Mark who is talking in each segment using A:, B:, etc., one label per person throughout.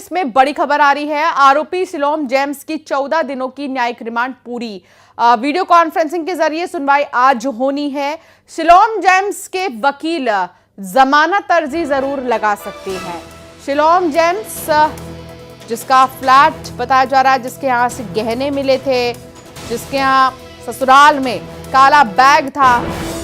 A: Case में बड़ी खबर आ रही है। आरोपी शिलोम जेम्स की 14 दिनों की न्यायिक रिमांड पूरी। वीडियो कॉन्फ्रेंसिंग के जरिए सुनवाई आज होनी है। शिलोम जेम्स के वकील जमानत अर्जी जरूर लगा सकते हैं। शिलोम जेम्स जिसका फ्लैट बताया जा रहा है, जिसके यहाँ से गहने मिले थे, जिसके यहाँ ससुराल में काला बैग था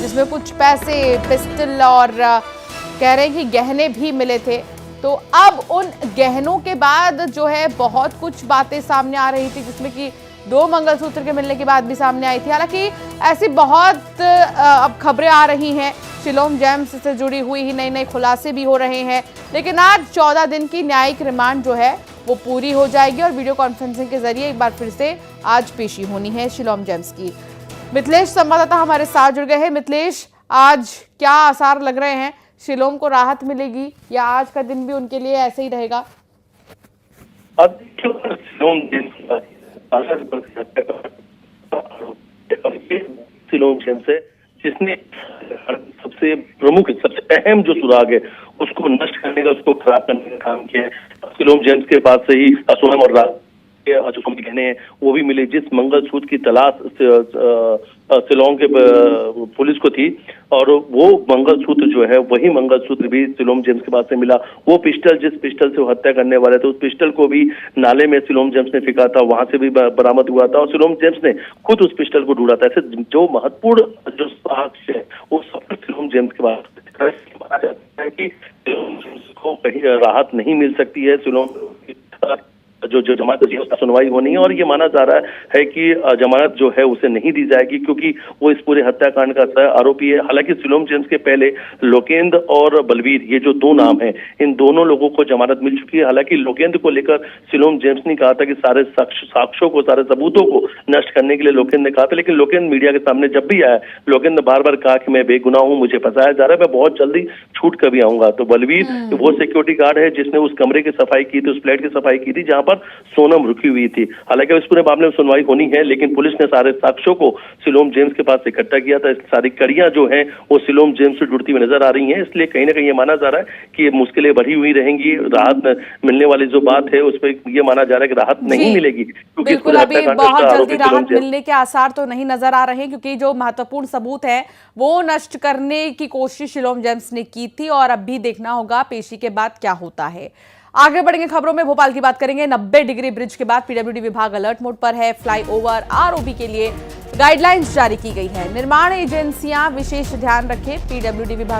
A: जिसमें कुछ पैसे, पिस्टल और कह रहे हैं कि गहने भी मिले थे। तो अब उन गहनों के बाद जो है बहुत कुछ बातें सामने आ रही थी, जिसमें कि 2 मंगलसूत्र के मिलने के बाद भी सामने आई थी। हालांकि ऐसी बहुत अब खबरें आ रही हैं, शिलोम जेम्स से जुड़ी हुई ही नए नए खुलासे भी हो रहे हैं। लेकिन आज 14 दिन की न्यायिक रिमांड जो है वो पूरी हो जाएगी और वीडियो कॉन्फ्रेंसिंग के जरिए एक बार फिर से आज पेशी होनी है शिलोम जेम्स की। मिथिलेश संवाददाता हमारे साथ जुड़ गए हैं। मिथिलेश, आज क्या आसार लग रहे हैं? शिलोम को राहत मिलेगी या आज का दिन भी उनके लिए ऐसे ही रहेगा?
B: शिलोम जेम्स है जिसने सबसे प्रमुख, सबसे अहम जो सुराग है उसको नष्ट करने का, उसको खराब करने का काम किया है। शिलोम जेम्स के पास से ही सोनम और राज जो हम कहने हैं वो भी मिले। जिस मंगलसूत्र की तलाश शिलोंग के पुलिस को थी और वो मंगलसूत्र जो है वही मंगलसूत्र भी शिलोम जेम्स के पास से मिला। वो पिस्टल, जिस पिस्टल से वो हत्या करने वाले थे, उस पिस्टल को भी नाले में शिलोम जेम्स ने फेंका था, वहां से भी बरामद हुआ था और शिलोम जेम्स ने खुद उस पिस्टल को ढूंढा था। ऐसे जो महत्वपूर्ण जो साक्ष्य है वो सब शिलोम जेम्स के पास माना जाता है कि शिलोम जेम्स को कहीं राहत नहीं मिल सकती है। शिलोम जो जमानत है उसका सुनवाई होनी है और ये माना जा रहा है कि जमानत जो है उसे नहीं दी जाएगी क्योंकि वो इस पूरे हत्याकांड का आरोपी है। हालांकि शिलोम जेम्स के पहले लोकेंद्र और बलवीर, ये जो 2 नाम हैं, इन दोनों लोगों को जमानत मिल चुकी है। हालांकि लोकेंद्र को लेकर शिलोम जेम्स ने कहा था कि सारे साक्ष्यों को, सारे सबूतों को नष्ट करने के लिए लोकेंद्र ने कहा था, लेकिन लोकेंद्र मीडिया के सामने जब भी आया, लोकेंद्र बार बार कहा कि मैं बेगुनाह हूं, मुझे फंसाया जा रहा है, मैं बहुत जल्दी छूट कर भी आऊंगा। तो बलवीर वो सिक्योरिटी गार्ड है जिसने उस कमरे की सफाई की थी, उस फ्लैट की सफाई की थी जहां पर सोनम रुकी हुई थी। हालांकि इस पूरे मामले में सुनवाई होनी है, लेकिन पुलिस ने सारे साक्ष्यों को शिलोम जेम्स के पास इकट्ठा किया था। सारी कड़ियां जो हैं वो शिलोम जेम्स से जुड़ती हुई नजर आ रही हैं, इसलिए कहीं ना कहीं ये माना जा रहा है कि ये मुश्किलें बढ़ी हुई रहेंगी। राहत मिलने वाली जो बात है उस पर ये माना जा रहा है कि राहत नहीं मिलेगी क्योंकि
A: बिल्कुल अभी बहुत जल्दी राहत मिलने के आसार तो नहीं नजर आ रहे, क्योंकि जो महत्वपूर्ण सबूत है वो नष्ट करने की कोशिश शिलोम जेम्स ने की थी और अब भी देखना होगा पेशी के बाद क्या होता है। आगे बढ़ेंगे खबरों में, भोपाल की बात करेंगे। 90 डिग्री ब्रिज के बाद पीडब्ल्यूडी विभाग अलर्ट मोड पर है। फ्लाईओवर आरओबी के लिए गाइडलाइंस जारी की गई है। निर्माण एजेंसियां विशेष ध्यान रखें, पीडब्ल्यूडी विभाग